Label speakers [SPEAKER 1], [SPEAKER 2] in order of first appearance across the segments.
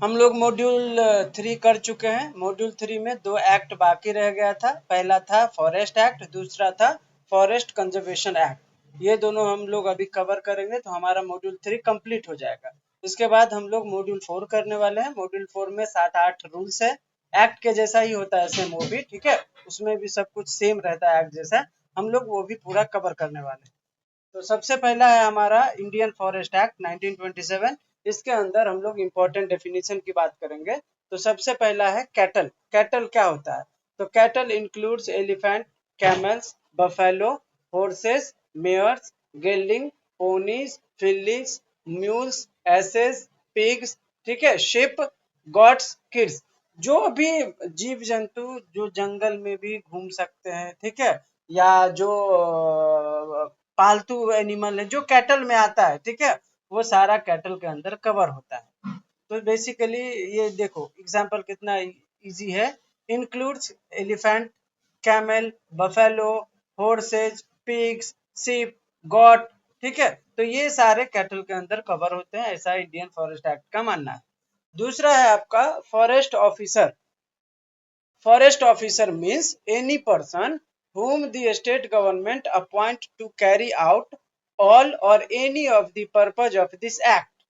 [SPEAKER 1] हम लोग मॉड्यूल 3 कर चुके हैं। मॉड्यूल 3 में 2 एक्ट बाकी रह गया था। पहला था फॉरेस्ट एक्ट, दूसरा था फॉरेस्ट कंजर्वेशन एक्ट। ये दोनों हम लोग अभी कवर करेंगे तो हमारा मॉड्यूल 3 कंप्लीट हो जाएगा। इसके बाद हम लोग मॉड्यूल 4 करने वाले हैं। मॉड्यूल 4 में 7-8 रूल्स है। एक्ट के जैसा ही होता है सेम वो भी, ठीक है। उसमें भी सब कुछ सेम रहता है एक्ट जैसा। हम लोग वो भी पूरा कवर करने वाले हैं। तो सबसे पहला है हमारा इंडियन फॉरेस्ट एक्ट 1927। इसके अंदर हम लोग इम्पोर्टेंट डेफिनेशन की बात करेंगे। तो सबसे पहला है कैटल। कैटल क्या होता है? तो cattle includes elephant, camels, buffalo, horses, mares, gelding, ponies, fillies, mules, asses, pigs, ठीक है, शिप, गॉट्स, किड्स। जो भी जीव जंतु जो जंगल में भी घूम सकते हैं, ठीक है, या जो पालतू एनिमल है जो कैटल में आता है, ठीक है, वो सारा कैटल के अंदर कवर होता है। तो बेसिकली ये देखो एग्जांपल कितना इजी है। Includes elephant, camel, buffalo, horse's, pigs, ship, got, ठीक है। तो ये सारे कैटल के अंदर कवर होते हैं, ऐसा इंडियन फॉरेस्ट एक्ट का मानना है। दूसरा है आपका forest officer. Forest officer means any person whom the state government appoint to carry out all or any of the purpose of this act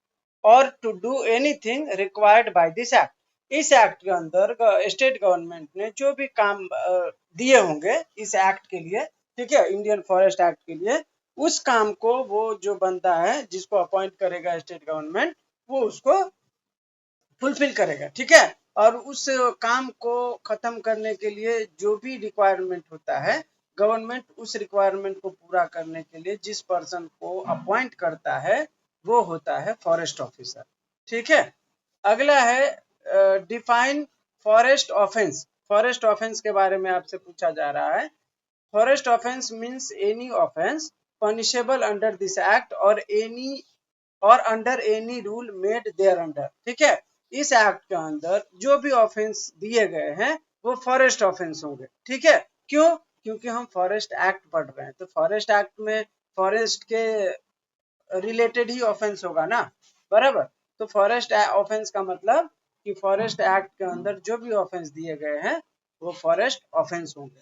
[SPEAKER 1] or to do anything required by this act। इस act के अंदर state government ने जो भी काम दिए होंगे इस एक्ट के लिए, ठीक है, इंडियन फॉरेस्ट एक्ट के लिए, उस काम को वो जो बनता है जिसको अपॉइंट करेगा स्टेट गवर्नमेंट, वो उसको फुलफिल करेगा, ठीक है। और उस काम को खत्म करने के लिए जो भी रिक्वायरमेंट होता है, गवर्नमेंट उस रिक्वायरमेंट को पूरा करने के लिए जिस पर्सन को अपॉइंट करता है वो होता है फॉरेस्ट ऑफिसर, ठीक है। अगला है define forest offence. Forest offence के बारे में आपसे पूछा जा रहा है। Forest offence means any offence punishable under this act और under any rule made thereunder, ठीक है। इस एक्ट के अंदर जो भी ऑफेंस दिए गए हैं वो फॉरेस्ट ऑफेंस होंगे, ठीक है। क्यों? क्योंकि हम फॉरेस्ट एक्ट पढ़ रहे हैं, तो फॉरेस्ट एक्ट में फॉरेस्ट के रिलेटेड ही ऑफेंस होगा ना, बराबर। तो फॉरेस्ट ऑफेंस का मतलब कि फॉरेस्ट एक्ट के अंदर जो भी ऑफेंस दिए गए हैं वो फॉरेस्ट ऑफेंस होंगे।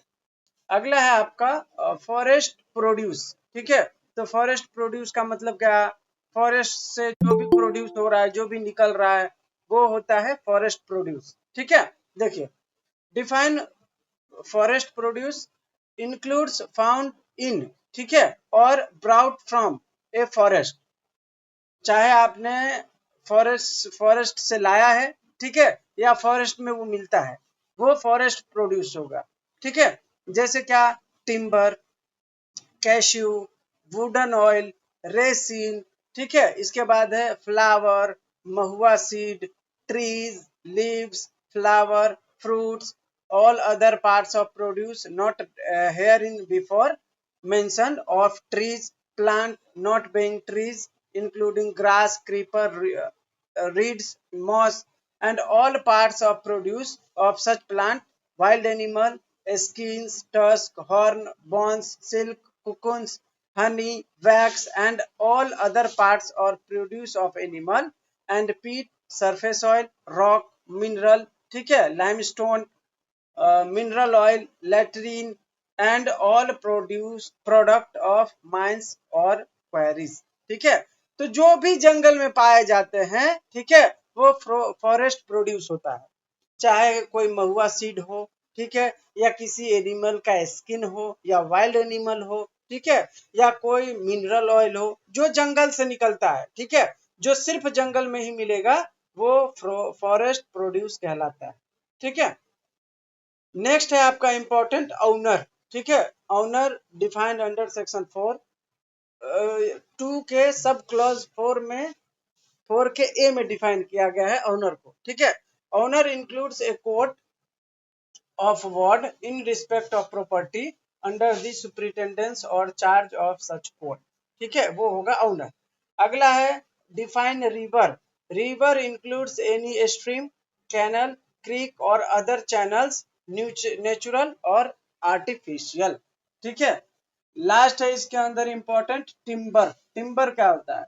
[SPEAKER 1] अगला है आपका फॉरेस्ट प्रोड्यूस, ठीक है। तो फॉरेस्ट प्रोड्यूस का मतलब क्या? फॉरेस्ट से जो भी प्रोड्यूस हो रहा है, जो भी निकल रहा है, वो होता है फॉरेस्ट प्रोड्यूस, ठीक है। देखिए define forest produce includes found in, ठीक है, और ब्राउट फ्रॉम ए फॉरेस्ट। चाहे आपने फॉरेस्ट से लाया है, ठीक है, या फॉरेस्ट में वो मिलता है, वो फॉरेस्ट प्रोड्यूस होगा, ठीक है। जैसे क्या? Timber, cashew, wooden oil, resin, ठीक है। इसके बाद है flower, mahua seed, trees, leaves, flower, fruits, all other parts of produce not here in before mention of trees, plant not being trees, including grass, creeper, reeds, moss, and all parts of produce of such plant, wild animal, skins, tusk, horn, bones, silk, cocoons, honey, wax, and all other parts or produce of animal, and peat, surface oil, rock, mineral, ठीक है, limestone, mineral oil, latrine, and all produce product of mines और quarries, ठीक है। तो जो भी जंगल में पाए जाते हैं, ठीक है, वो फॉरेस्ट प्रोड्यूस होता है। चाहे कोई महुआ सीड हो, ठीक है, या किसी एनिमल का स्किन हो, या वाइल्ड एनिमल हो, ठीक है, या कोई मिनरल ऑयल हो जो जंगल से निकलता है, ठीक है, जो सिर्फ जंगल में ही मिलेगा, वो फॉरेस्ट प्रोड्यूस कहलाता है, ठीक है। नेक्स्ट है आपका इंपॉर्टेंट ओनर, ठीक है। ओनर डिफाइंड अंडर सेक्शन 4 2 के सब क्लॉज 4 में 4 के ए में डिफाइन किया गया है ओनर को, ठीक है। Owner includes a court of ward in respect of property under the superintendence और चार्ज ऑफ सच कोर्ट, ठीक है, वो होगा ओनर। अगला है define river. River includes any stream, canal, creek और अदर चैनल्स, नेचुरल और आर्टिफिशियल, ठीक है। लास्ट है इसके अंदर इंपॉर्टेंट टिम्बर। टिम्बर क्या होता है?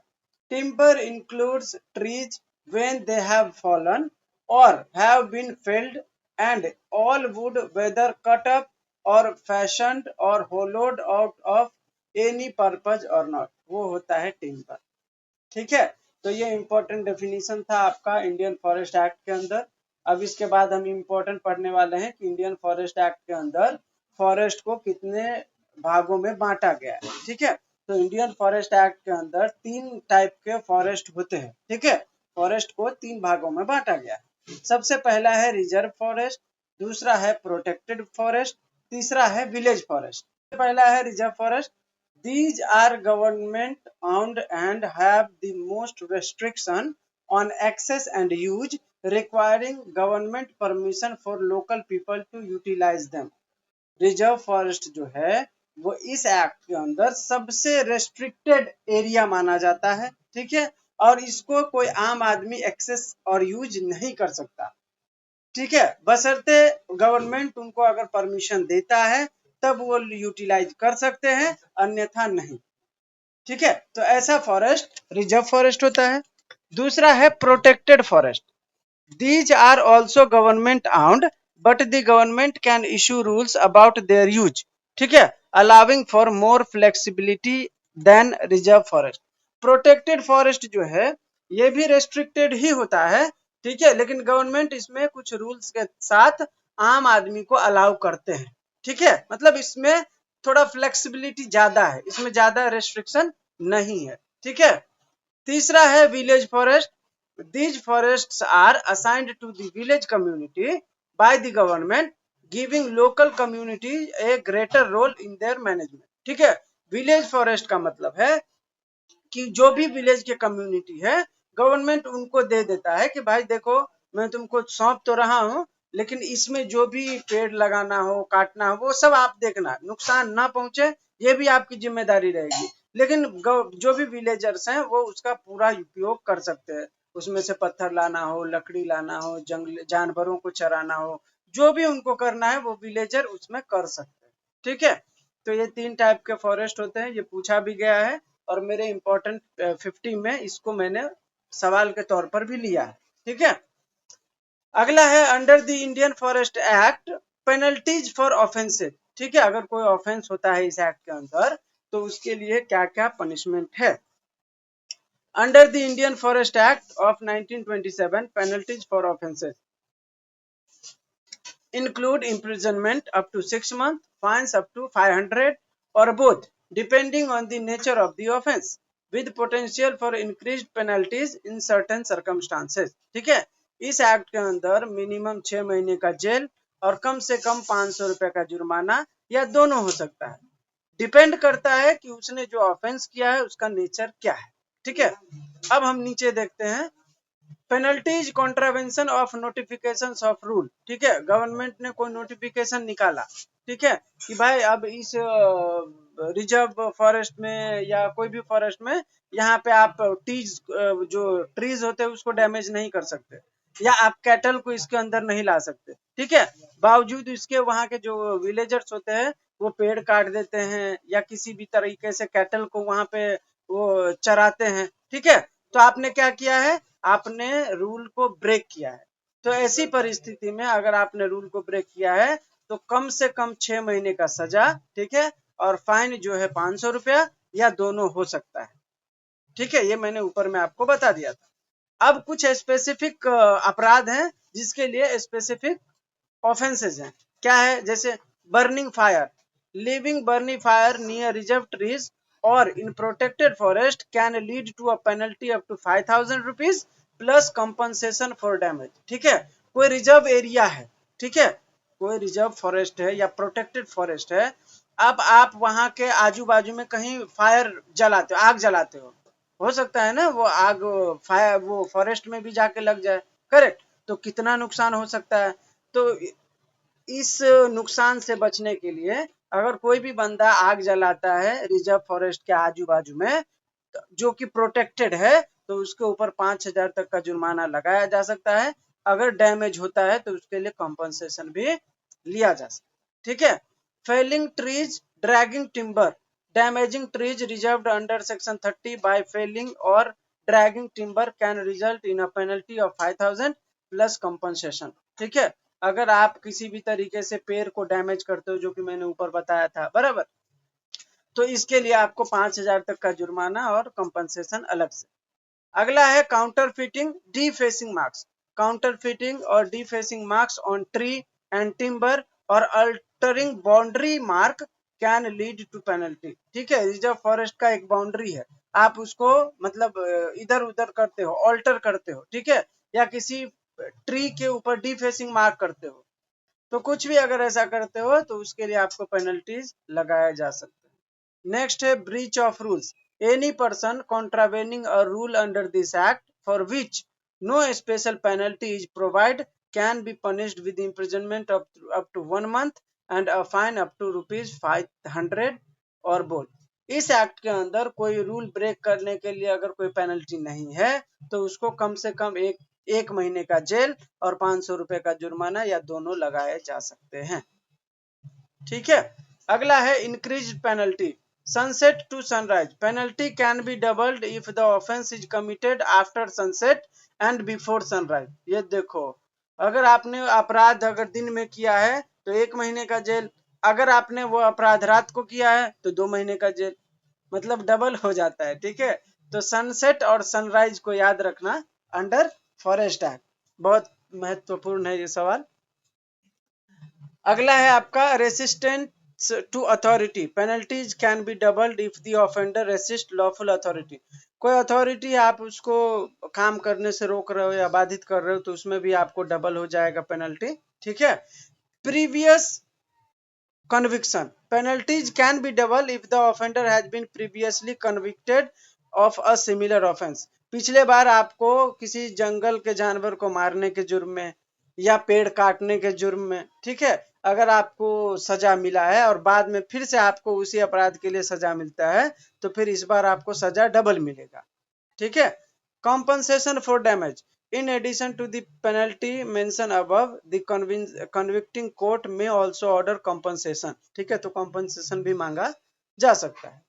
[SPEAKER 1] Timber includes trees, when they have fallen or have been felled, and all wood whether cut up or fashioned or hollowed out of any purpose or not, वो होता है timber. ठीक है, तो ये इंपॉर्टेंट डेफिनेशन था आपका इंडियन फॉरेस्ट एक्ट के अंदर। अब इसके बाद हम इंपॉर्टेंट पढ़ने वाले हैं कि इंडियन फॉरेस्ट एक्ट के अंदर फॉरेस्ट को कितने भागों में बांटा गया है। ठीक है, तो इंडियन फॉरेस्ट एक्ट के अंदर 3 टाइप के फॉरेस्ट होते हैं। ठीक है, फॉरेस्ट को 3 भागों में बांटा गया है। सबसे पहला है रिजर्व फॉरेस्ट, दूसरा है प्रोटेक्टेड फॉरेस्ट, तीसरा है विलेज फॉरेस्ट। पहला है reserve forest. These are government owned and have the most restriction on access and use, requiring government permission for local people to utilize them. Reserve forest जो है वो इस एक्ट के अंदर सबसे रेस्ट्रिक्टेड एरिया माना जाता है। ठीक है, और इसको कोई आम आदमी एक्सेस और यूज नहीं कर सकता। ठीक है, बशर्ते गवर्नमेंट उनको अगर परमिशन देता है तब वो यूटिलाइज कर सकते हैं, अन्यथा नहीं। ठीक है, तो ऐसा फॉरेस्ट रिजर्व फॉरेस्ट होता है। दूसरा है protected forest. These are also government owned but the government can issue rules about their use. ठीक है, allowing for more flexibility than reserve forest. Protected forest जो है ये भी रेस्ट्रिक्टेड ही होता है। ठीक है, लेकिन गवर्नमेंट इसमें कुछ रूल्स के साथ आम आदमी को अलाउ करते हैं। ठीक है, मतलब इसमें थोड़ा फ्लेक्सिबिलिटी ज्यादा है, इसमें ज्यादा रेस्ट्रिक्शन नहीं है। ठीक है, तीसरा है village forest. These forests are assigned to the village community by the government, giving local community a greater role in their management. ठीक है, विलेज फॉरेस्ट का मतलब है कि जो भी विलेज के कम्युनिटी है गवर्नमेंट उनको दे देता है कि भाई देखो मैं तुमको सौंप तो रहा हूँ, लेकिन इसमें जो भी पेड़ लगाना हो काटना हो वो सब आप देखना, नुकसान ना पहुंचे ये भी आपकी जिम्मेदारी रहेगी। लेकिन जो भी विलेजर्स हैं वो उसका पूरा उपयोग कर सकते हैं, उसमें से पत्थर लाना हो, लकड़ी लाना हो, जंगल जानवरों को चराना हो, जो भी उनको करना है वो विलेजर उसमें कर सकते हैं। ठीक है, तो ये 3 टाइप के फॉरेस्ट होते हैं, ये पूछा भी गया है और मेरे इंपॉर्टेंट 50 में इसको मैंने सवाल के तौर पर भी लिया है। ठीक है, अगला है under the Indian Forest act penalties for offences. ठीक है, अगर कोई ऑफेंस होता है इस एक्ट के अंदर तो उसके लिए क्या क्या पनिशमेंट है। Under the Indian Forest Act of 1927 penalties for offences include imprisonment up to 6 months, fines up to 500 or both, depending on the nature of the offense, with potential for increased penalties in certain circumstances. ठीक है, इस act के अंदर minimum 6 महीने का jail और कम से कम 500 रुपए का जुर्माना या दोनों हो सकता है। डिपेंड करता है कि उसने जो ऑफेंस किया है उसका नेचर क्या है। ठीक है, अब हम नीचे देखते हैं penalties contravention of notification of rule. ठीक है, गवर्नमेंट ने कोई नोटिफिकेशन निकाला, ठीक है, कि भाई अब इस रिजर्व फॉरेस्ट में या कोई भी फॉरेस्ट में यहाँ पे आप टीज जो ट्रीज होते हैं उसको डैमेज नहीं कर सकते, या आप कैटल को इसके अंदर नहीं ला सकते। ठीक है, बावजूद इसके वहाँ के जो विलेजर्स होते हैं वो पेड़ काट देते हैं या किसी भी तरीके से कैटल को वहाँ पे वो चराते हैं। ठीक है, तो आपने क्या किया है, आपने रूल को ब्रेक किया है। तो ऐसी परिस्थिति में अगर आपने रूल को ब्रेक किया है तो कम से कम 6 महीने का सजा, ठीक है, और फाइन जो है 500 रुपया या दोनों हो सकता है। ठीक है, ये मैंने ऊपर में आपको बता दिया था। अब कुछ स्पेसिफिक अपराध हैं जिसके लिए स्पेसिफिक ऑफेंसेज हैं। क्या है, जैसे burning fire, leaving burning fire near reserve trees और in protected forest can lead to a penalty up to 5000 rupees plus compensation for damage. ठीक है, कोई रिजर्व एरिया है, ठीक है, कोई रिजर्व फॉरेस्ट है या प्रोटेक्टेड फॉरेस्ट है, अब आप वहां के आजू बाजू में कहीं फायर जलाते हो, आग जलाते हो सकता है ना वो आग फायर वो फॉरेस्ट में भी जाके लग जाए, करेक्ट, तो कितना नुकसान हो सकता है। तो इस नुकसान से बचने के लिए अगर कोई भी बंदा आग जलाता है रिजर्व फॉरेस्ट के आजू बाजू में जो कि प्रोटेक्टेड है तो उसके ऊपर 5000 तक का जुर्माना लगाया जा सकता है। अगर डैमेज होता है तो उसके लिए कंपनसेशन भी लिया जा सकता है। ठीक है, felling trees, dragging timber, damaging trees reserved under section 30 by felling और dragging timber can result in a penalty of 5000 plus compensation. ठीक है, अगर आप किसी भी तरीके से पेड़ को डैमेज करते हो, जो कि मैंने ऊपर बताया था, बराबर, तो इसके लिए आपको 5000 तक का जुर्माना और कंपनसेशन अलग से। अगला है counterfeiting defacing marks. Counterfeiting और defacing marks on tree and timber और altering boundary mark can lead to penalty. ठीक है, रिजर्व फॉरेस्ट का एक बाउंड्री है, आप उसको मतलब इधर उधर करते हो, ऑल्टर करते हो, ठीक है, या किसी ट्री के ऊपर डिफेसिंग मार्क करते हो, तो कुछ भी अगर ऐसा करते हो तो उसके लिए आपको पेनल्टीज लगाया जा सकता है। नेक्स्ट है breach of rules. Any person contravening a rule under this act for which no special penalty is provide can be punished with imprisonment up to 1 month and a fine up to ₹500 और बोल। इस act के अंदर कोई rule break करने के लिए अगर कोई पेनल्टी नहीं है तो उसको कम से कम एक महीने का जेल और 500 रुपए का जुर्माना या दोनों लगाए जा सकते हैं। ठीक है, अगला है increase penalty. Sunset to sunrise penalty can be doubled if the offence is committed after sunset and before sunrise. ये देखो, अगर आपने अपराध अगर दिन में किया है तो 1 महीने का जेल, अगर आपने वो अपराध रात को किया है तो 2 महीने का जेल, मतलब डबल हो जाता है। ठीक है, तो सनसेट और सनराइज को याद रखना अंडर फॉरेस्ट एक्ट, बहुत महत्वपूर्ण है ये सवाल। अगला है आपका resistance to authority penalties can be doubled if the offender resist lawful authority. कोई अथॉरिटी आप उसको काम करने से रोक रहे हो या बाधित कर रहे हो तो उसमें भी आपको डबल हो जाएगा पेनल्टी। ठीक है, previous conviction penalties can be double if the offender has been previously convicted of a similar offense। पिछले बार आपको किसी जंगल के जानवर को मारने के जुर्म में या पेड़ काटने के जुर्म में, ठीक है, अगर आपको सजा मिला है और बाद में फिर से आपको उसी अपराध के लिए सजा मिलता है तो फिर इस बार आपको सजा डबल मिलेगा। ठीक है, compensation for damage in addition to the penalty mentioned above the convicting court may also order compensation। ठीक है, तो compensation भी मांगा जा सकता है।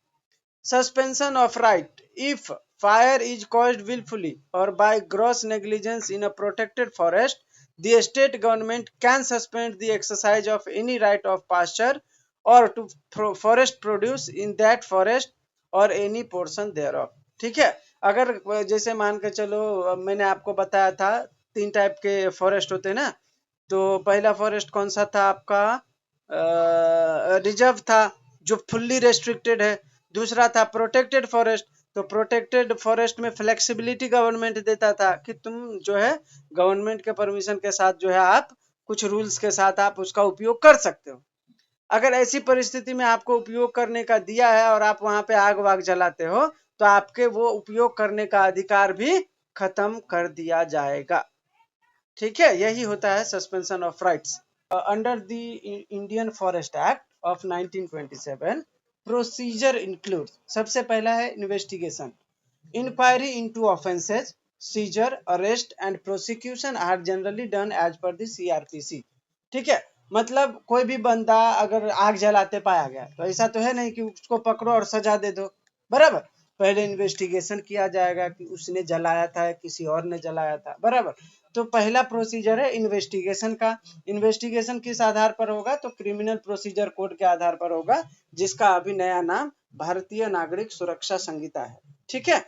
[SPEAKER 1] suspension of right if fire is caused willfully or by gross negligence in a protected forest, the state government can suspend the exercise of any right of pasture or to forest produce in that forest or any portion thereof। ठीक है, अगर जैसे मान के चलो मैंने आपको बताया था 3 टाइप के फॉरेस्ट होते हैं ना, तो पहला फॉरेस्ट कौन सा था आपका, रिजर्व था जो फुल्ली रेस्ट्रिक्टेड है। दूसरा था प्रोटेक्टेड फॉरेस्ट, तो प्रोटेक्टेड फॉरेस्ट में फ्लेक्सिबिलिटी गवर्नमेंट देता था कि तुम जो है गवर्नमेंट के परमिशन के साथ जो है आप कुछ रूल्स के साथ आप उसका उपयोग कर सकते हो। अगर ऐसी परिस्थिति में आपको उपयोग करने का दिया है और आप वहां पे आग वाग जलाते हो तो आपके वो उपयोग करने का अधिकार भी खत्म कर दिया जाएगा। ठीक है, यही होता है suspension of rights. Under the Indian Forest Act of 1927 procedure include, सबसे पहला है investigation. Inquiry into offences, seizure, arrest and prosecution are generally done as per the CrPC. ठीक है, मतलब कोई भी बंदा अगर आग जलाते पाया गया तो ऐसा तो है नहीं कि उसको पकड़ो और सजा दे दो, बराबर, पहले इन्वेस्टिगेशन किया जाएगा कि उसने जलाया था किसी और ने जलाया था, बराबर। तो पहला प्रोसीजर है इन्वेस्टिगेशन का। इन्वेस्टिगेशन किस आधार पर होगा, तो क्रिमिनल प्रोसीजर कोड के आधार पर होगा, जिसका अभी नया नाम भारतीय नागरिक सुरक्षा संहिता है। ठीक है,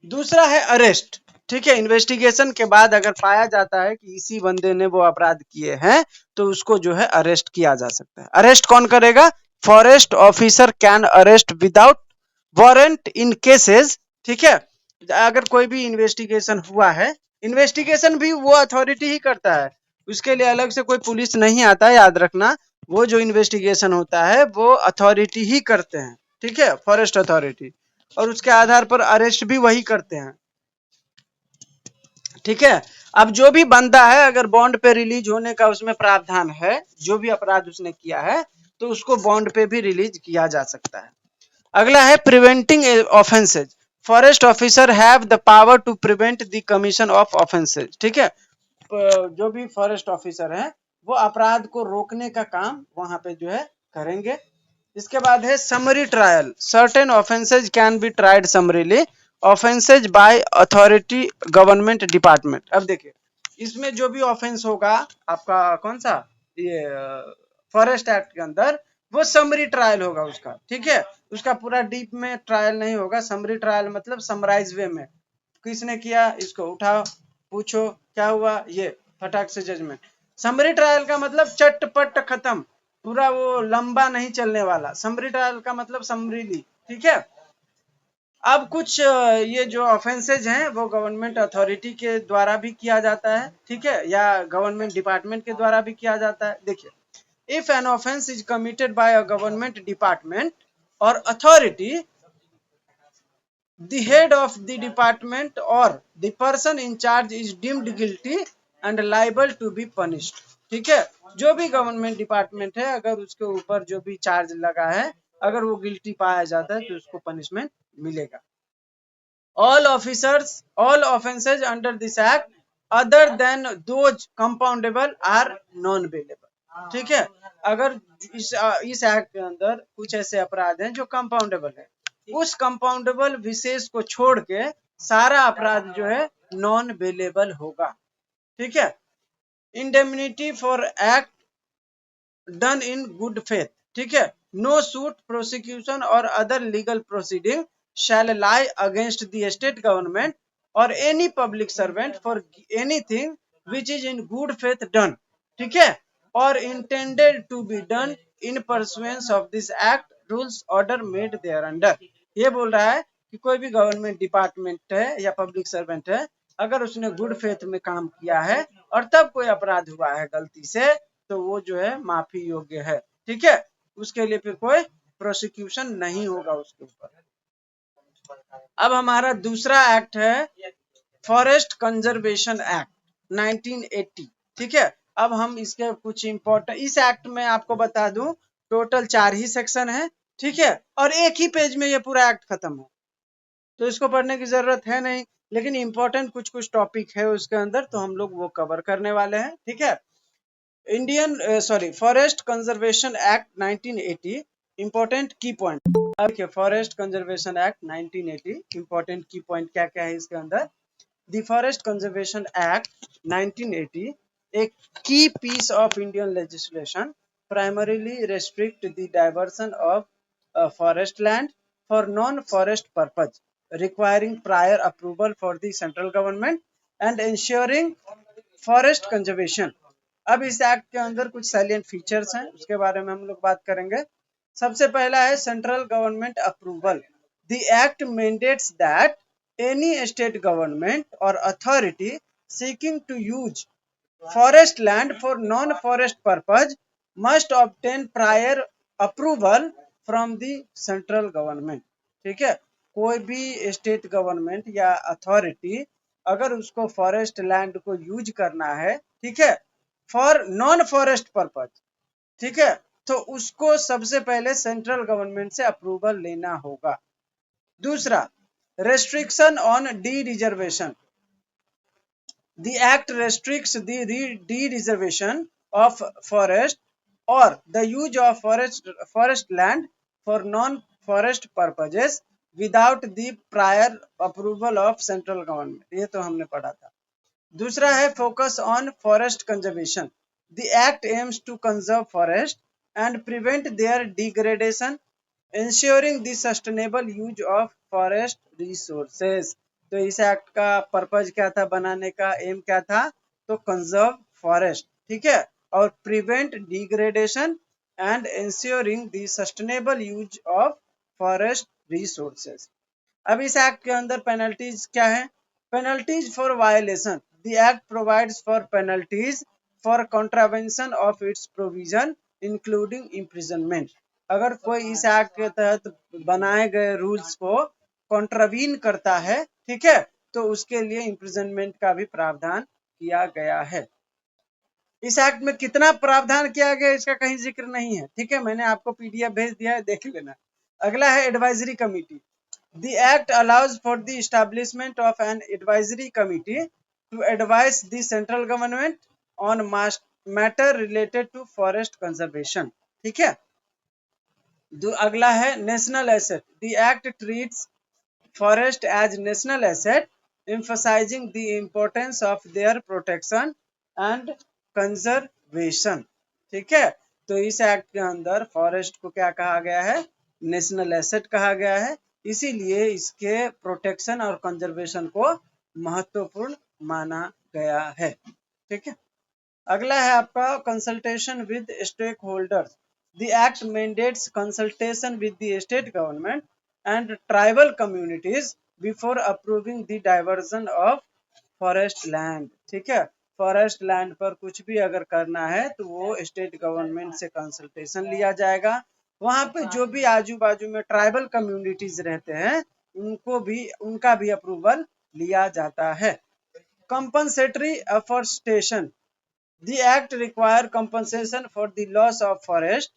[SPEAKER 1] दूसरा है अरेस्ट। ठीक है, इन्वेस्टिगेशन के बाद अगर पाया जाता है कि इसी बंदे ने वो अपराध किए हैं तो उसको जो है अरेस्ट किया जा सकता है। अरेस्ट कौन करेगा, forest officer can arrest without warrant in cases. ठीक है, अगर कोई भी इन्वेस्टिगेशन हुआ है, इन्वेस्टिगेशन भी वो अथॉरिटी ही करता है, उसके लिए अलग से कोई पुलिस नहीं आता, याद रखना, वो जो इन्वेस्टिगेशन होता है वो अथॉरिटी ही करते हैं। ठीक है, फॉरेस्ट अथॉरिटी, और उसके आधार पर अरेस्ट भी वही करते हैं। ठीक है, अब जो भी बंदा है अगर बॉन्ड पे रिलीज होने का उसमें प्रावधान है, जो भी अपराध उसने किया है तो उसको बॉन्ड पे भी रिलीज किया जा सकता है। अगला है preventing offences. Forest officer have the power to prevent the commission of offences. ठीक है, जो भी फॉरेस्ट ऑफिसर है वो अपराध को रोकने का काम वहां पे जो है करेंगे। इसके बाद है summary trial. Certain offences can be tried summarily offences by authority government department. अब देखिए इसमें जो भी ऑफेंस होगा आपका कौन सा ये फॉरेस्ट एक्ट के अंदर, वो समरी ट्रायल होगा उसका, ठीक है। उसका पूरा डीप में ट्रायल नहीं होगा, समरी ट्रायल मतलब समराइज वे में, किसने किया इसको उठाओ पूछो क्या हुआ ये फटाक से जजमेंट। समरी ट्रायल का मतलब चटपट खत्म, पूरा वो लंबा नहीं चलने वाला। समरी ट्रायल का मतलब समरीली, ठीक है। अब कुछ ये जो ऑफेंसेज हैं वो गवर्नमेंट अथॉरिटी के द्वारा भी किया जाता है, ठीक है, या गवर्नमेंट डिपार्टमेंट के द्वारा भी किया जाता है। देखिए if an offence is committed by a government department और authority, the head of the department or the person in charge is deemed guilty and liable to be punished, ठीक है। जो भी गवर्नमेंट डिपार्टमेंट है अगर उसके ऊपर जो भी चार्ज लगा है अगर वो गिल्टी पाया जाता है तो उसको पनिशमेंट मिलेगा। all officers all offenses under this act other than those compoundable are non bailable, ठीक है। अगर इस एक्ट के अंदर कुछ ऐसे अपराध हैं जो कंपाउंडेबल है, उस कंपाउंडेबल विशेष को छोड़ के सारा अपराध जो है नॉन बेलेबल होगा, ठीक है। Indemnity for act done in good faith, ठीक है। नो सूट प्रोसिक्यूशन और other legal proceeding shall lie against the state government or any public servant for anything which is in good faith done, ठीक है, or intended to be done in pursuance of this act rules order made thereunder। ये बोल रहा है कि कोई भी government department है या पब्लिक सर्वेंट है अगर उसने गुड फेथ में काम किया है और तब कोई अपराध हुआ है गलती से तो वो जो है माफी योग्य है, ठीक है। उसके लिए फिर कोई प्रोसिक्यूशन नहीं होगा उसके ऊपर। अब हमारा दूसरा एक्ट है फॉरेस्ट कंजर्वेशन एक्ट 1980, ठीक है। अब हम इसके कुछ इंपॉर्टेंट, इस एक्ट में आपको बता दूं टोटल 4 ही सेक्शन है, ठीक है, और एक ही पेज में ये पूरा एक्ट खत्म है तो इसको पढ़ने की जरूरत है नहीं, लेकिन इंपॉर्टेंट कुछ कुछ टॉपिक है उसके अंदर तो हम लोग वो कवर करने वाले हैं, ठीक है। Indian forest conservation act 1980 important की पॉइंट। अब देखिए फॉरेस्ट कंजर्वेशन एक्ट 1980 इंपॉर्टेंट की पॉइंट क्या क्या है इसके अंदर। The forest conservation act 1980 a key piece of Indian legislation primarily restrict the diversion of forest land for non-forest purpose, requiring prior approval for the central government and ensuring forest conservation. अब इस act के अंदर कुछ salient features हैं उसके बारे में हम लोग बात करेंगे। सबसे पहला है central government approval. The act mandates that any state government और authority seeking to use forest land for non forest purpose must obtain prior approval from the central government, ठीक है। कोई भी स्टेट गवर्नमेंट या अथॉरिटी अगर उसको forest land को use करना है, ठीक है, फॉर नॉन फॉरेस्ट पर्पज, ठीक है, तो उसको सबसे पहले सेंट्रल गवर्नमेंट से अप्रूवल लेना होगा। दूसरा restriction on D reservation. The act restricts the de-reservation of forest or the use of forest land for non-forest purposes without the prior approval of central government, ये तो हमने पढ़ा था। दूसरा है focus on forest conservation. The act aims to conserve forest and prevent their degradation ensuring the sustainable use of forest resources। तो इस act का पर्पज क्या था बनाने का, एम क्या था, तो कंजर्व फॉरेस्ट, ठीक है, और prevent degradation and ensuring the sustainable use of forest resources। अब इस एक्ट के अंदर पेनल्टीज क्या है। Penalties for violation. The act provides for penalties for contravention of its provision including imprisonment. अगर कोई इस एक्ट के तहत बनाए गए रूल्स को कॉन्ट्रावीन करता है, ठीक है, तो उसके लिए इम्प्रिजनमेंट का भी प्रावधान किया गया है। इस एक्ट में कितना प्रावधान किया गया इसका कहीं जिक्र नहीं है, ठीक है, मैंने आपको पीडीएफ भेज दिया है, देख लेना। अगला है advisory committee. The act allows for the establishment of an advisory committee to advise the central government on matter related to forest conservation, ठीक है। अगला है national asset. The act treats forest as national asset, emphasizing the importance of their protection and conservation. ठीक है, तो इस act के अंदर फॉरेस्ट को क्या कहा गया है, नेशनल एसेट कहा गया है, इसीलिए इसके प्रोटेक्शन और कंजर्वेशन को महत्वपूर्ण माना गया है। ठीक है, अगला है आपका consultation with stakeholders. The act mandates consultation with the state government and tribal communities before approving the diversion of forest land. ठीक है, फॉरेस्ट लैंड पर कुछ भी अगर करना है तो वो स्टेट गवर्नमेंट से कंसल्टेशन लिया जाएगा। वहां पे जो भी आजू बाजू में ट्राइबल कम्युनिटीज रहते हैं उनका भी अप्रूवल लिया जाता है। Compensatory afforestation. The act require compensation for the loss of forest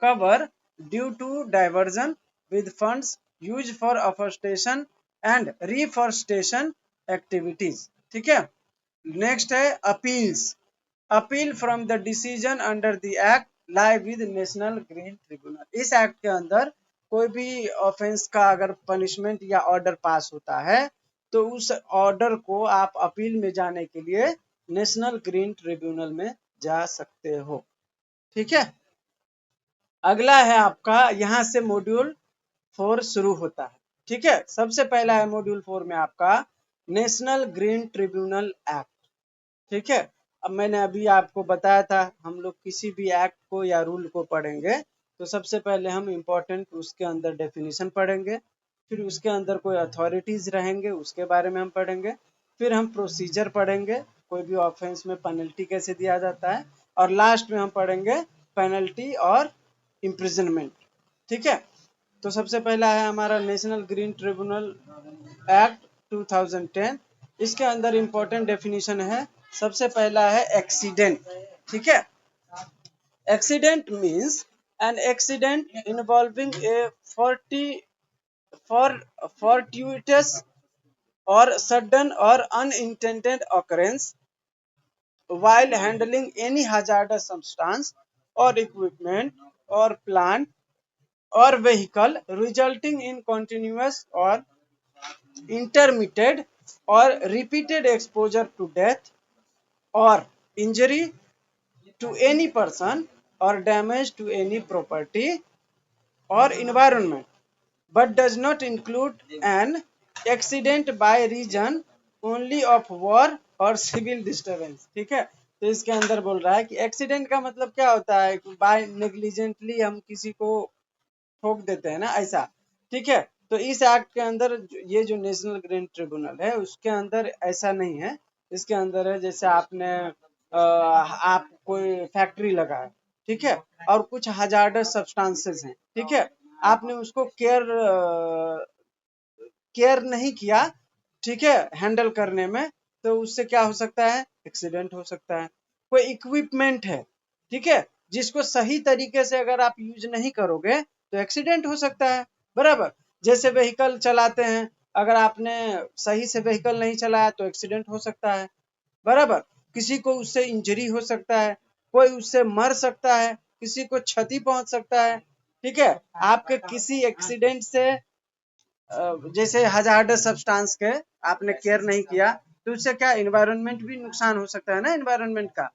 [SPEAKER 1] cover due to diversion with funds used for afforestation and reforestation activities। ठीक है, नेक्स्ट है appeals. Appeal from the decision under the act lie with national green tribunal. इस act के अंदर कोई भी offence का अगर पनिशमेंट या ऑर्डर पास होता है तो उस ऑर्डर को आप अपील में जाने के लिए नेशनल ग्रीन ट्रिब्यूनल में जा सकते हो। ठीक है, अगला है आपका, यहां से मॉड्यूल 4 शुरू होता है। ठीक है, सबसे पहला है मॉड्यूल 4 में आपका नेशनल ग्रीन ट्रिब्यूनल एक्ट। ठीक है, अब मैंने अभी आपको बताया था हम लोग किसी भी एक्ट को या रूल को पढ़ेंगे तो सबसे पहले हम इम्पोर्टेंट उसके अंदर डेफिनेशन पढ़ेंगे, फिर उसके अंदर कोई अथॉरिटीज रहेंगे उसके बारे में हम पढ़ेंगे, फिर हम प्रोसीजर पढ़ेंगे, कोई भी ऑफेंस में पेनल्टी कैसे दिया जाता है, और लास्ट में हम पढ़ेंगे पेनल्टी और इम्प्रिजनमेंट। ठीक है, तो सबसे पहला है हमारा नेशनल ग्रीन ट्रिब्यूनल एक्ट 2010। इसके अंदर इंपॉर्टेंट डेफिनेशन है, सबसे पहला है एक्सीडेंट। ठीक है, accident means an accident involving A fortuitous or sudden or unintended occurrence while handling any hazardous substance or equipment or plant or vehicle resulting in continuous or intermittent or repeated exposure to death or injury to any person or damage to any property or environment, but does not include an accident by reason only of war और civil disturbance. ठीक है, तो इसके अंदर बोल रहा है कि एक्सीडेंट का मतलब क्या होता है, बाय नेग्लिजेंटली हम किसी को ठोक देते हैं ना, ऐसा। ठीक है, तो इस एक्ट के अंदर ये जो नेशनल ग्रीन ट्रिब्यूनल है उसके अंदर ऐसा नहीं है। इसके अंदर है जैसे आप कोई फैक्ट्री लगाए, ठीक है, और कुछ हजार्डस सब्सटेंसेस हैं, ठीक है, आपने उसको केयर नहीं किया, ठीक है, हैंडल करने में, तो उससे क्या हो सकता है, एक्सीडेंट हो सकता है। कोई इक्विपमेंट है, ठीक है, जिसको सही तरीके से अगर आप यूज नहीं करोगे तो एक्सीडेंट हो सकता है, बराबर। जैसे व्हीकल चलाते हैं, अगर आपने सही से व्हीकल नहीं चलाया तो एक्सीडेंट हो सकता है, बराबर। किसी को उससे इंजरी हो सकता है, कोई उससे मर सकता है, किसी को क्षति पहुंच सकता है। ठीक है, आपके किसी एक्सीडेंट से जैसे हजार्डस सब्सटेंस के आपने केयर नहीं किया तो उससे क्या एनवायरनमेंट भी नुकसान हो सकता है ना, एनवायरनमेंट का।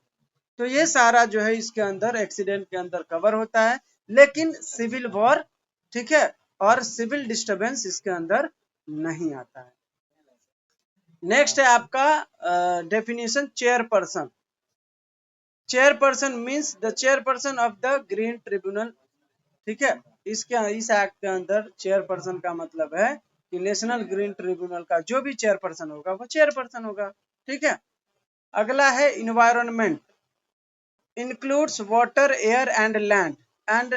[SPEAKER 1] तो ये सारा जो है इसके अंदर एक्सीडेंट के अंदर कवर होता है, लेकिन सिविल वॉर, ठीक है, और सिविल डिस्टर्बेंस इसके अंदर नहीं आता है। नेक्स्ट है आपका definition chairperson. Chairperson means the chairperson of the green tribunal. ठीक है, इस एक्ट के अंदर चेयरपर्सन का मतलब है कि नेशनल ग्रीन ट्रिब्यूनल का जो भी चेयरपर्सन होगा वो चेयरपर्सन होगा। ठीक है, अगला है environment, includes water, air and land and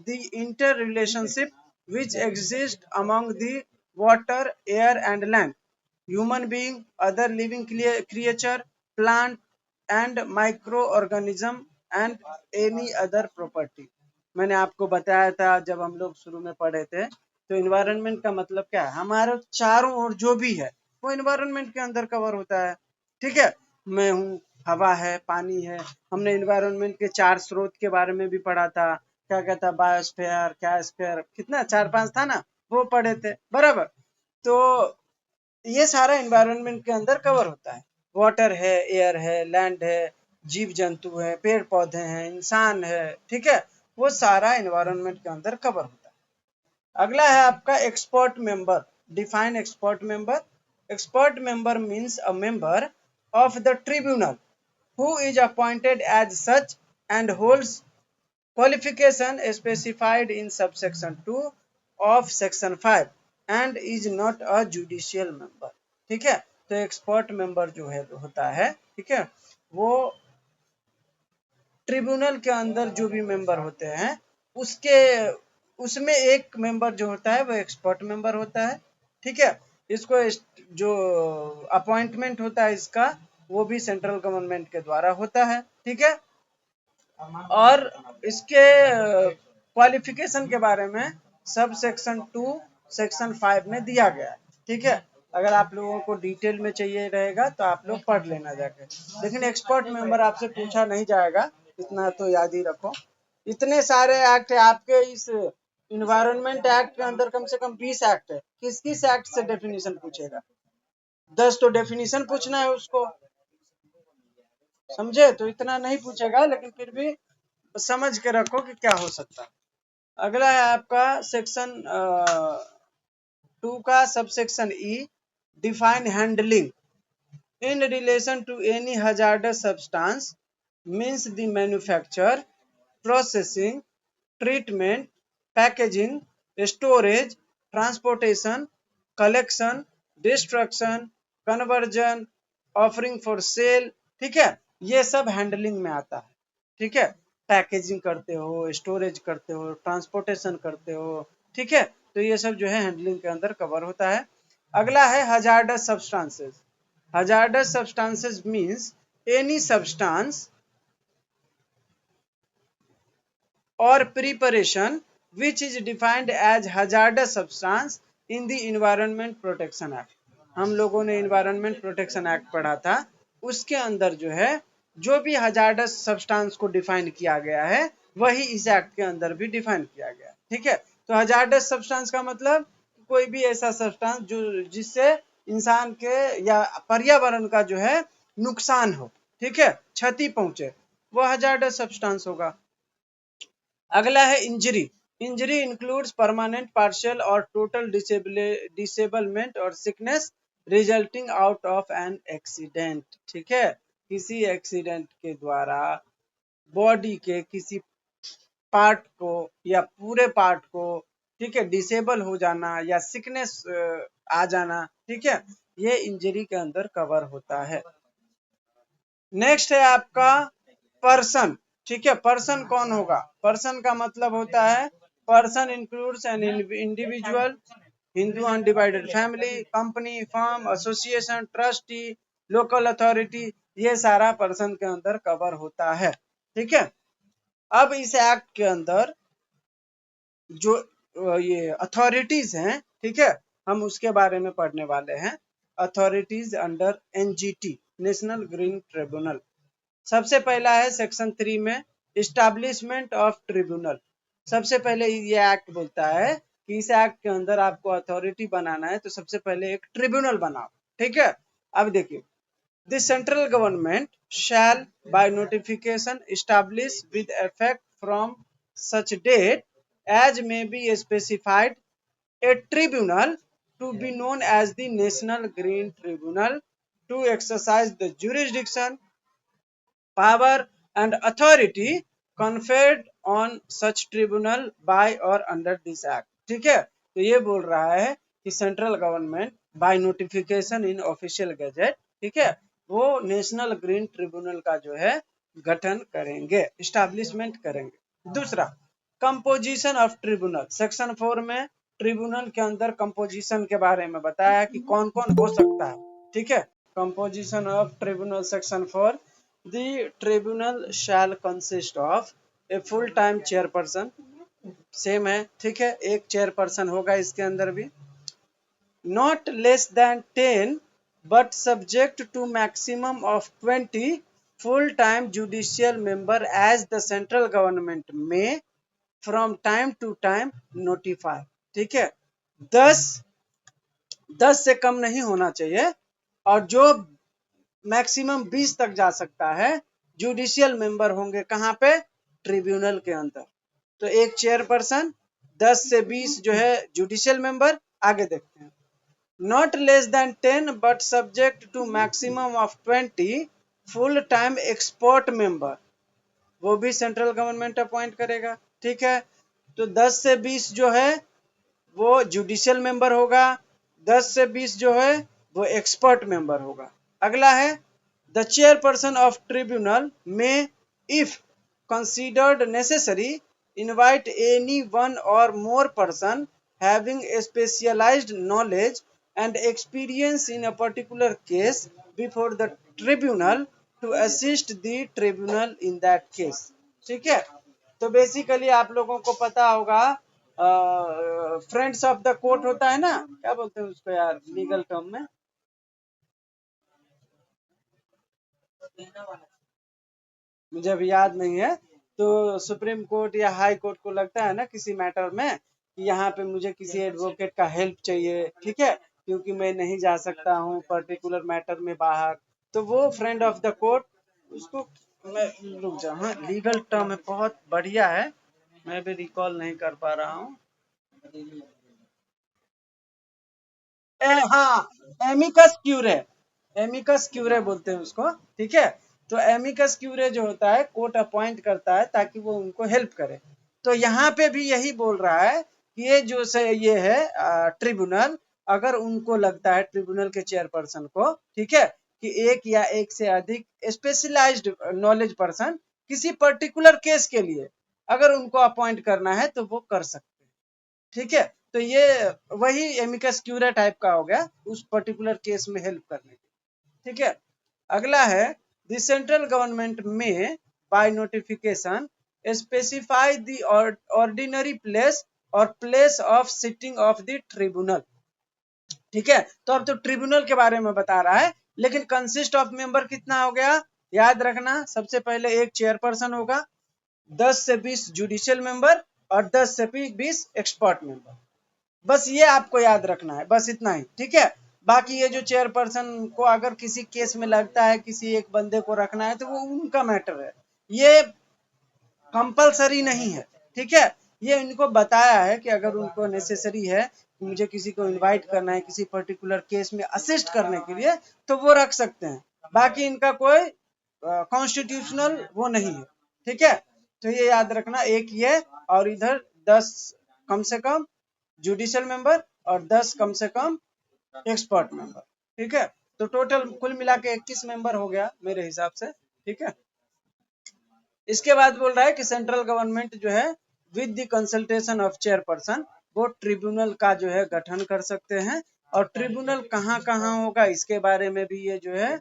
[SPEAKER 1] the interrelationship which exists among the water, air and land, human being, other living creature, plant and microorganism and any other property। मैंने आपको बताया था जब हम लोग शुरू में पढ़े थे, तो इन्वायरमेंट का मतलब क्या है, हमारे चारों ओर जो भी है वो इन्वायरमेंट के अंदर कवर होता है। ठीक है, मैं हूँ, हवा है, पानी है, हमने इन्वायरमेंट के 4 स्रोत के बारे में भी पढ़ा था, क्या क्या था, बायोस्फीयर, कैस्फीयर, कितना 4-5 था ना, वो पढ़े थे, बराबर। तो ये सारा एनवायरनमेंट के अंदर कवर होता है। वाटर है, एयर है, लैंड है, जीव जंतु है, पेड़ पौधे हैं, इंसान है, ठीक है, वो सारा एनवायरनमेंट के अंदर कवर होता है। अगला है आपका expert member. Define expert member. Expert member means a member of the tribunal who is appointed as such and holds qualification specified in subsection 2 of section 5 and is not a judicial member। ठीक है, तो expert member जो है होता है, ठीक है, वो ट्रिब्यूनल के अंदर जो भी मेंबर होते हैं उसके उसमें एक मेंबर जो होता है वो एक्सपर्ट मेंबर होता है। ठीक है, इसको जो अपॉइंटमेंट होता है इसका, वो भी सेंट्रल गवर्नमेंट के द्वारा होता है। ठीक है, और इसके क्वालिफिकेशन के बारे में सब सेक्शन 2 सेक्शन 5 में दिया गया है। ठीक है, अगर आप लोगों को डिटेल में चाहिए रहेगा तो आप लोग पढ़ लेना जाके, लेकिन एक्सपर्ट मेंबर आपसे पूछा नहीं जाएगा, इतना तो याद ही रखो। इतने सारे एक्ट है आपके इस इन्वायरमेंट एक्ट के अंदर, कम से कम 20 एक्ट है। किस किस एक्ट से डेफिनेशन पूछेगा? 10 तो डेफिनेशन पूछना है उसको, समझे? तो इतना नहीं पूछेगा, लेकिन फिर भी समझ के रखो कि क्या हो सकता है। अगला है आपका सेक्शन 2 का subsection E. Define handling in relation to any hazardous substance means the manufacture, processing, treatment, packaging, storage, transportation, collection, destruction, conversion, offering for sale। ठीक है, ये सब हैंडलिंग में आता है। ठीक है, पैकेजिंग करते हो, स्टोरेज करते हो, ट्रांसपोर्टेशन करते हो, ठीक है, तो ये सब जो है हैंडलिंग के अंदर कवर होता है। अगला है hazardous substances. Hazardous substances means any substance or preparation which is defined as hazardous substance in the Environment Protection Act। हम लोगों ने Environment Protection Act पढ़ा था, उसके अंदर जो है जो भी hazardous substance को डिफाइन किया गया है वही इस एक्ट के अंदर भी डिफाइन किया गया। ठीक है, तो hazardous substance का मतलब कोई भी ऐसा सब्सटेंस जो जिससे इंसान के या पर्यावरण का जो है नुकसान हो, ठीक है, क्षति पहुंचे, वो हजार्डस सब्सटेंस होगा। अगला है injury. Injury includes permanent, partial और टोटल डिसेबलमेंट और sickness resulting out of an accident. ठीक है, किसी एक्सीडेंट के द्वारा बॉडी के किसी पार्ट को या पूरे पार्ट को, ठीक है, डिसेबल हो जाना या सिकनेस आ जाना, ठीक है, ये इंजरी के अंदर कवर होता है। नेक्स्ट है आपका पर्सन। ठीक है, पर्सन कौन होगा? पर्सन का मतलब होता है person includes an individual, Hindu undivided family, company, firm, association, trustee, local authority, ये सारा पर्सन के अंदर कवर होता है। ठीक है, अब इस एक्ट के अंदर जो ये अथॉरिटीज हैं, ठीक है, हम उसके बारे में पढ़ने वाले हैं। Authorities under NGT, national green tribunal. सबसे पहला है सेक्शन 3 में इस्टेब्लिशमेंट ऑफ ट्रिब्यूनल। सबसे पहले ये एक्ट बोलता है कि इस एक्ट के अंदर आपको अथॉरिटी बनाना है तो सबसे पहले एक ट्रिब्यूनल बनाओ। ठीक है, अब देखिए, the central government shall by notification establish with effect from such date as may be specified a tribunal to be known as the National Green Tribunal to exercise the jurisdiction, power and authority conferred on such tribunal by or under this act। ठीक है, तो ये बोल रहा है कि central government by notification in official gazette, ठीक है, वो नेशनल ग्रीन ट्रिब्यूनल का जो है गठन करेंगे, इस्टेब्लिशमेंट करेंगे। दूसरा, कंपोजिशन ऑफ ट्रिब्यूनल। सेक्शन 4 में ट्रिब्यूनल के अंदर कंपोजिशन के बारे में बताया कि कौन कौन हो सकता है। ठीक है, composition of tribunal section 4, the tribunal shell consist of a full time chairperson, same है, ठीक है, एक चेयरपर्सन होगा इसके अंदर भी, not less than 10 but subject to maximum of 20 full-time judicial member as the central government may from time to time notify। ठीक है, 10 10 से कम नहीं होना चाहिए, और जो मैक्सिमम 20 तक जा सकता है जुडिशियल मेंबर होंगे कहाँ पे, ट्रिब्यूनल के अंदर। तो एक चेयरपर्सन, 10 से 20 जो है जुडिशियल मेंबर। आगे देखते हैं, not less than 10 but subject to maximum of 20 full time expert member, वो भी सेंट्रल गवर्नमेंट अपॉइंट करेगा। ठीक है, तो 10 से 20 जो है वो जुडिशियल मेंबर होगा, 10 से 20 जो है वो एक्सपर्ट मेंबर होगा। अगला है, the chairperson of tribunal may if considered necessary invite any one और more person having specialised knowledge and experience in a particular case before the tribunal to assist the tribunal in that case. ठीक है, तो basically आप लोगों को पता होगा friends of the court होता है ना, क्या बोलते हैं उसको यार लीगल टर्म में, मुझे अभी याद नहीं है। तो सुप्रीम कोर्ट या हाई कोर्ट को लगता है ना किसी मैटर में कि यहाँ पे मुझे किसी एडवोकेट का हेल्प चाहिए, ठीक है, क्योंकि मैं नहीं जा सकता हूँ पर्टिकुलर मैटर में बाहर, तो वो फ्रेंड ऑफ द कोर्ट उसको, मैं रुक जा, हाँ लीगल टर्म है, बहुत बढ़िया है, मैं भी रिकॉल नहीं कर पा रहा हूँ। हाँ, एमिकस क्यूरे, एमिकस क्यूरे बोलते हैं उसको। ठीक है, तो एमिकस क्यूरे जो होता है कोर्ट अपॉइंट करता है ताकि वो उनको हेल्प करे। तो यहाँ पे भी यही बोल रहा है कि ये जो से ये है ट्रिब्यूनल, अगर उनको लगता है ट्रिब्यूनल के चेयरपर्सन को, ठीक है, कि एक या एक से अधिक स्पेशलाइज्ड नॉलेज पर्सन किसी पर्टिकुलर केस के लिए अगर उनको अपॉइंट करना है तो वो कर सकते हैं। ठीक है, तो ये वही एमिकस क्यूरे टाइप का हो गया उस पर्टिकुलर केस में हेल्प करने के। ठीक है, अगला है, the central government may by notification specify the ordinary place और place of sitting of the tribunal. ठीक है, तो अब तो ट्रिब्यूनल के बारे में बता रहा है, लेकिन कंसिस्ट ऑफ मेंबर कितना हो गया, याद रखना, सबसे पहले एक चेयरपर्सन होगा, 10 से 20 जुडिशियल मेंबर और 10 से 20 एक्सपर्ट मेंबर। बस ये आपको याद रखना है, बस इतना ही। ठीक है, बाकी ये जो चेयरपर्सन को अगर किसी केस में लगता है किसी एक बंदे को रखना है तो वो उनका मैटर है, ये कंपलसरी नहीं है। ठीक है, ये इनको बताया है कि अगर उनको नेसेसरी है कि मुझे किसी को इनवाइट करना है किसी पर्टिकुलर केस में असिस्ट करने के लिए तो वो रख सकते हैं, बाकी इनका कोई कॉन्स्टिट्यूशनल वो नहीं है। ठीक है, तो ये याद रखना, एक ये, और इधर 10 कम से कम जुडिशियल मेंबर और 10 कम से कम एक्सपर्ट मेंबर। ठीक है, तो टोटल कुल मिला के 21 मेंबर हो गया मेरे हिसाब से। ठीक है, इसके बाद बोल रहा है कि सेंट्रल गवर्नमेंट जो है with the consultation of chairperson वो ट्रिब्यूनल का जो है गठन कर सकते हैं, और ट्रिब्यूनल कहाँ कहाँ होगा इसके बारे में भी ये जो है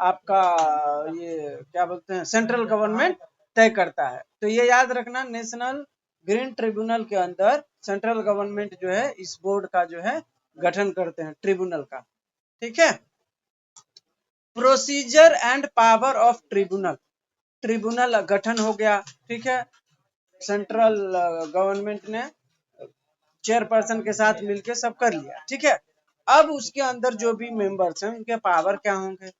[SPEAKER 1] आपका ये क्या बोलते हैं सेंट्रल गवर्नमेंट तय करता है। तो ये याद रखना, नेशनल ग्रीन ट्रिब्यूनल के अंदर सेंट्रल गवर्नमेंट जो है इस बोर्ड का जो है गठन करते हैं ट्रिब्यूनल का। ठीक है, procedure and power of tribunal, tribunal गठन हो गया। ठीक है, सेंट्रल गवर्नमेंट ने चेयरपर्सन के साथ मिलके सब कर लिया। ठीक है, अब उसके अंदर जो भी मेंबर्स हैं उनके पावर क्या होंगे।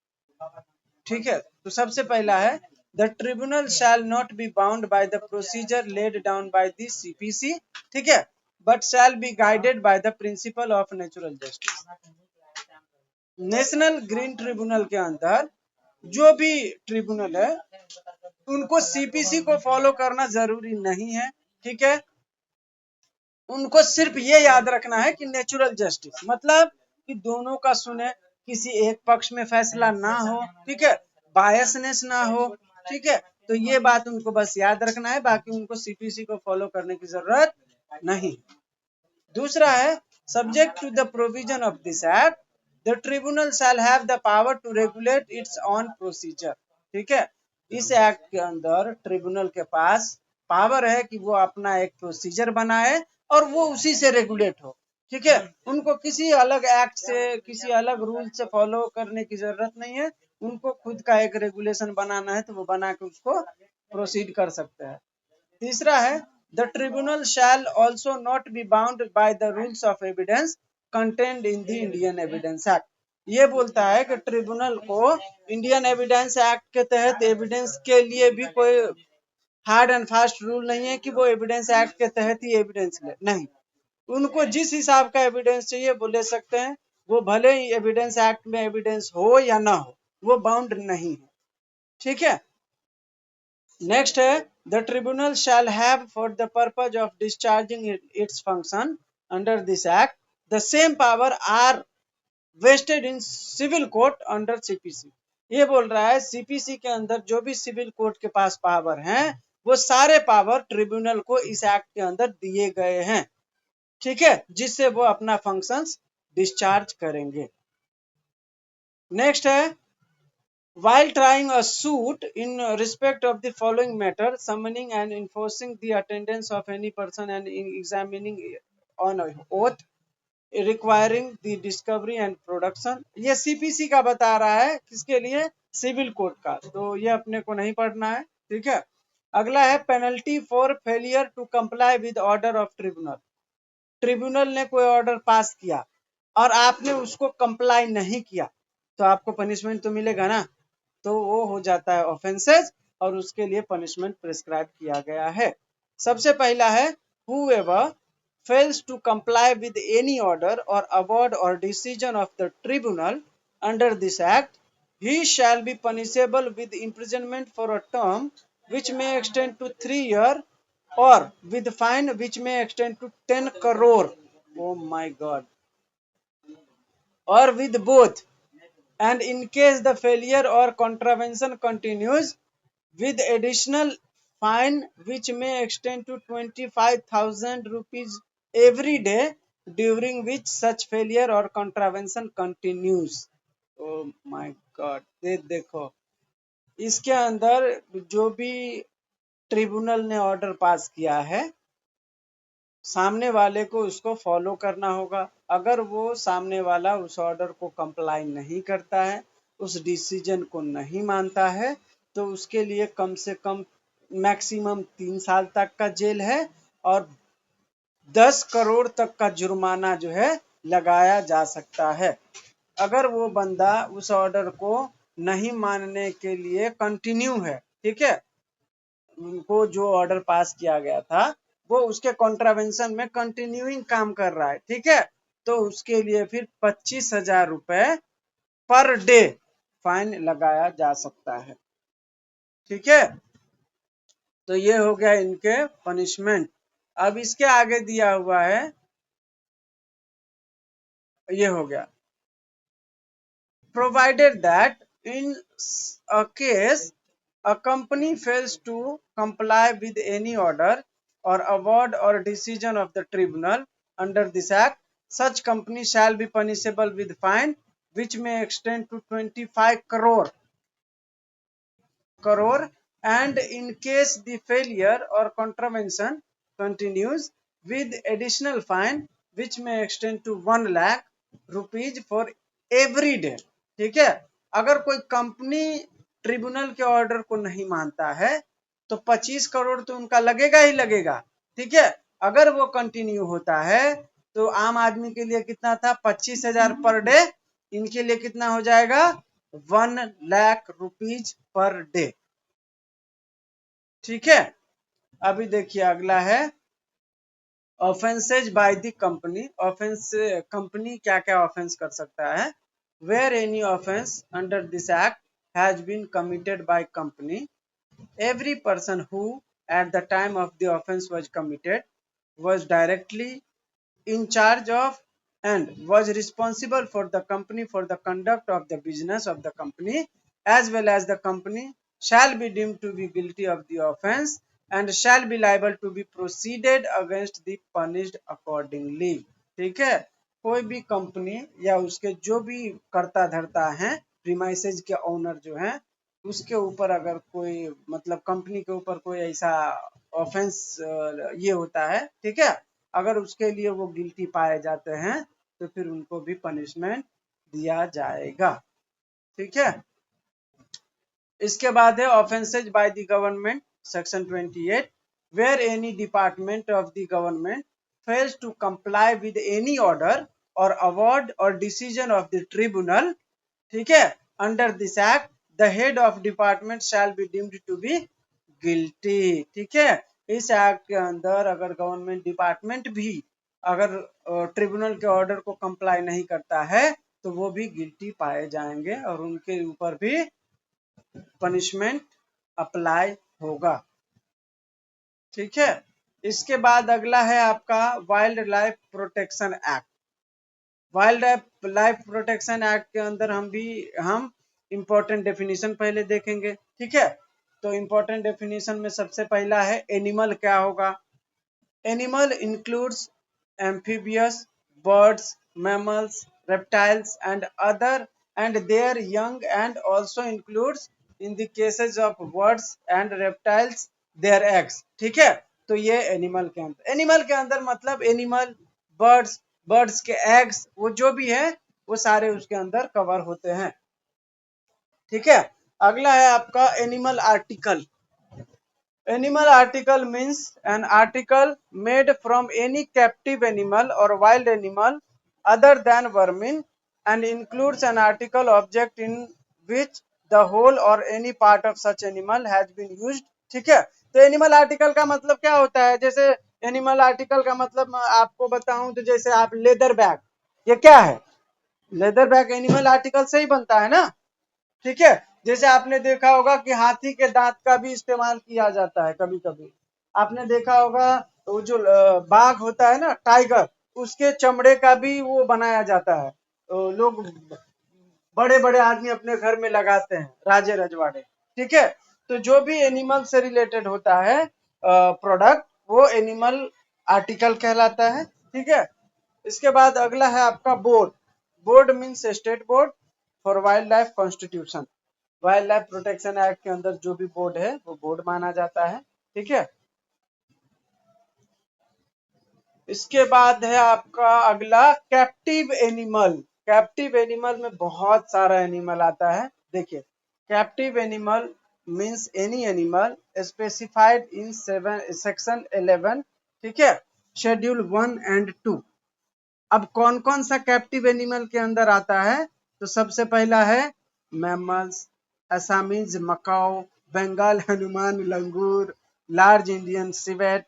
[SPEAKER 1] ठीक है, तो सबसे पहला है, the tribunal shall not be bound by the procedure laid down by the CPC, ठीक है, but shall be guided by the principle of natural justice. National green tribunal के अंदर जो भी ट्रिब्यूनल है उनको सीपीसी को फॉलो करना जरूरी नहीं है। ठीक है, उनको सिर्फ ये याद रखना है कि नेचुरल जस्टिस मतलब कि दोनों का सुने, किसी एक पक्ष में फैसला ना हो, ठीक है, बायसनेस ना हो। ठीक है, तो ये बात उनको बस याद रखना है, बाकी उनको सीपीसी को फॉलो करने की जरूरत नहीं। दूसरा है, subject to the provision of this act the tribunal shall have the power to regulate its own procedure. ठीक है, इस एक्ट के अंदर ट्रिब्यूनल के पास पावर है कि वो अपना एक प्रोसीजर बनाए और वो उसी से रेगुलेट हो। ठीक है, उनको किसी अलग एक्ट से किसी अलग रूल से फॉलो करने की जरूरत नहीं है, उनको खुद का एक रेगुलेशन बनाना है तो वो बना के उसको प्रोसीड कर सकते हैं। तीसरा है, the tribunal shall also not be bound by the rules of evidence content in the Indian evidence act. ये बोलता है कि ट्रिब्यूनल को इंडियन एविडेंस एक्ट के तहत एविडेंस के लिए भी कोई हार्ड एंड फास्ट रूल नहीं है कि वो एविडेंस एक्ट के तहत ही एविडेंस ले, नहीं, उनको जिस हिसाब का एविडेंस चाहिए वो ले सकते हैं। वो भले ही एविडेंस एक्ट में एविडेंस हो या ना हो, वो बाउंड नहीं है। ठीक है, नेक्स्ट है the tribunal shall have for the purpose of discharging its function under this act the same power are vested in civil court under CPC. ये बोल रहा है सीपीसी के अंदर जो भी सिविल कोर्ट के पास पावर हैं, वो सारे पावर ट्रिब्यूनल को इस एक्ट के अंदर दिए गए हैं। ठीक है, जिससे वो अपना फंक्शंस डिस्चार्ज करेंगे। नेक्स्ट है while trying a suit in respect of the following matter, summoning and enforcing the attendance of any person and in examining on oath, requiring the discovery and production। ये CPC का बता रहा है, किसके लिए? Civil court का, तो ये अपने को नहीं पढ़ना है। ठीक है, अगला है penalty for failure to comply with order of tribunal. Tribunal ने कोई ऑर्डर पास किया और आपने उसको कंप्लाई नहीं किया, तो आपको पनिशमेंट तो मिलेगा ना, तो वो हो जाता है ऑफेंसेस और उसके लिए पनिशमेंट प्रिस्क्राइब किया गया है। सबसे पहला है whoever fails to comply with any order or award or decision of the tribunal under this act, he shall be punishable with imprisonment for a term which may extend to 3 years or with fine which may extend to 10 crore, oh my god, or with both, and in case the failure or contravention continues, with additional fine which may extend to 25,000 rupees every day during which such failure or contravention continues। oh my god, देखो इसके अंदर जो भी tribunal ने order pass किया है, सामने वाले को उसको फॉलो करना होगा। अगर वो सामने वाला उस ऑर्डर को कंप्लाई नहीं करता है, उस डिसीजन को नहीं मानता है, तो उसके लिए कम से कम मैक्सिमम 3 साल तक का जेल है और 10 करोड़ तक का जुर्माना जो है लगाया जा सकता है। अगर वो बंदा उस ऑर्डर को नहीं मानने के लिए कंटिन्यू है, ठीक है, उनको जो ऑर्डर पास किया गया था वो उसके कॉन्ट्रावेंशन में कंटिन्यूइंग काम कर रहा है, ठीक है, तो उसके लिए फिर 25,000 रुपए पर डे फाइन लगाया जा सकता है। ठीक है, तो ये हो गया इनके पनिशमेंट। अब इसके आगे दिया हुआ है, ये हो गया provided that in a case a company fails to comply with any order or award or decision of the tribunal under this act, such company shall be punishable with fine which may extend to 25 crore, and in case the failure or contravention continues, with additional fine which may extend to 1 lakh rupees for every day। ठीक है, अगर कोई company tribunal के order को नहीं मानता है तो 25 करोड़ तो उनका लगेगा ही लगेगा। ठीक है, अगर वो कंटिन्यू होता है तो आम आदमी के लिए कितना था? 25,000 पर डे, इनके लिए कितना हो जाएगा? 1 लाख रुपीज पर डे। ठीक है, अभी देखिए अगला है offences by the company. Offence company क्या क्या ऑफेंस कर सकता है? Where any offence under this act has been committed by company, every person who at the time of the offense was committed was directly in charge of and was responsible for the company for the conduct of the business of the company, as well as the company shall be deemed to be guilty of the offense and shall be liable to be proceeded against the punished accordingly। ठीक है, कोई भी company या उसके जो भी कर्ता धर्ता हैं, प्रीमाइसेज के ओनर जो हैं, उसके ऊपर अगर कोई मतलब कंपनी के ऊपर कोई ऐसा ऑफेंस ये होता है, ठीक है, अगर उसके लिए वो गिल्टी पाए जाते हैं तो फिर उनको भी पनिशमेंट दिया जाएगा। ठीक है, इसके बाद है offences by the government section 28, where any department of the government fails to comply with any order or award or decision of the tribunal, ठीक है, under this act the head of department shall be deemed to be guilty, ठीक है। इस act के अंदर अगर government department भी अगर ट्रिब्यूनल के ऑर्डर को कंप्लाई नहीं करता है तो वो भी गिल्टी पाए जाएंगे और उनके ऊपर भी पनिशमेंट अप्लाई होगा, ठीक है। इसके बाद अगला है आपका wild life protection act. Wild life protection act के अंदर हम इंपॉर्टेंट डेफिनेशन पहले देखेंगे, ठीक है। तो इंपॉर्टेंट डेफिनेशन में सबसे पहला है एनिमल क्या होगा। Animal includes amphibious, birds, mammals, reptiles and other and their young, and also includes in the cases of birds and reptiles their eggs, ठीक है। तो ये एनिमल के अंदर मतलब एनिमल, बर्ड्स के एग्स, वो जो भी है वो सारे उसके अंदर कवर होते हैं, ठीक है। अगला है आपका animal article. Animal article means an article made from any captive animal or wild animal other than vermin and includes an article object in which the whole or any part of such animal has been used, ठीक है। तो animal article का मतलब क्या होता है, जैसे animal article का मतलब मैं आपको बताऊं तो जैसे आप लेदर बैग, ये क्या है, लेदर बैग एनिमल आर्टिकल से ही बनता है ना, ठीक है। जैसे आपने देखा होगा कि हाथी के दांत का भी इस्तेमाल किया जाता है, कभी कभी आपने देखा होगा वो जो बाघ होता है ना, टाइगर, उसके चमड़े का भी वो बनाया जाता है। तो लोग बड़े बड़े आदमी अपने घर में लगाते हैं, राजे रजवाड़े, ठीक है। तो जो भी एनिमल से रिलेटेड होता है प्रोडक्ट, वो एनिमल आर्टिकल कहलाता है, ठीक है। इसके बाद अगला है आपका board. Board means state board for wild life constitution. Wild life protection act के अंदर जो भी बोर्ड है वो बोर्ड माना जाता है, ठीक है। इसके बाद है आपका अगला कैप्टिव एनिमल। कैप्टिव एनिमल में बहुत सारा एनिमल आता है, देखिए। Captive animal means any animal specified in section 11, ठीक है, शेड्यूल 1 एंड 2। अब कौन कौन सा कैप्टिव एनिमल के अंदर आता है, तो सबसे पहला है mammals, Assamese macaque, Bengal Hanuman langur, large Indian civet,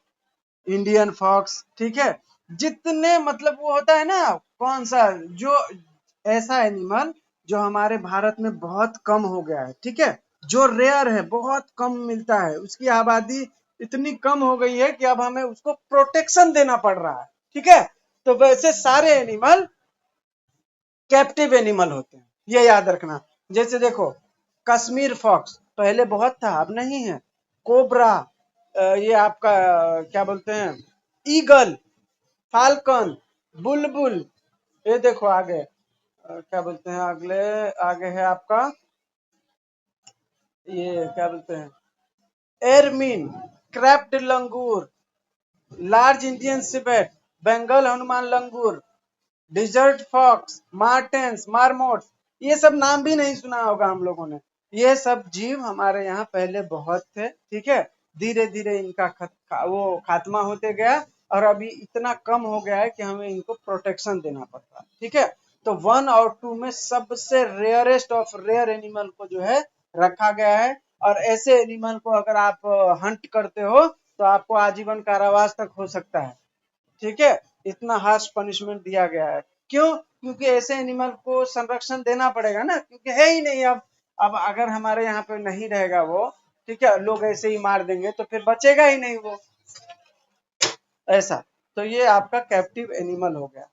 [SPEAKER 1] Indian fox, ठीक है। जितने मतलब वो होता है ना, कौन सा जो ऐसा एनिमल जो हमारे भारत में बहुत कम हो गया है, ठीक है, जो रेयर है, बहुत कम मिलता है, उसकी आबादी इतनी कम हो गई है कि अब हमें उसको प्रोटेक्शन देना पड़ रहा है, ठीक है। तो वैसे सारे एनिमल कैप्टिव एनिमल होते हैं, ये याद रखना। जैसे देखो कश्मीर फॉक्स पहले बहुत था, अब नहीं है। कोबरा, ये आपका क्या बोलते हैं, ईगल, फाल्कन, बुलबुल, ये देखो आगे क्या बोलते हैं, अगले आगे है आपका ये क्या बोलते हैं, एरमीन, क्रैप्ड लंगूर, लार्ज इंडियन सिपेट, बंगाल हनुमान लंगूर, डिजर्ट फॉक्स, मार्टेंस, मार्मोट्स, ये सब नाम भी नहीं सुना होगा हम लोगों ने। ये सब जीव हमारे यहाँ पहले बहुत थे, ठीक है। धीरे धीरे इनका वो खात्मा होते गया और अभी इतना कम हो गया है कि हमें इनको प्रोटेक्शन देना पड़ता है, ठीक है। तो 1 और 2 में सबसे रेयरेस्ट ऑफ रेयर एनिमल को जो है रखा गया है, और ऐसे एनिमल को अगर आप हंट करते हो तो आपको आजीवन कारावास तक हो सकता है, ठीक है। इतना हार्श पनिशमेंट दिया गया है, क्यों, क्योंकि ऐसे एनिमल को संरक्षण देना पड़ेगा ना, क्योंकि है ही नहीं अब अगर हमारे यहाँ पे नहीं रहेगा वो, ठीक है, लोग ऐसे ही मार देंगे तो फिर बचेगा ही नहीं वो, ऐसा। तो ये आपका कैप्टिव एनिमल हो गया।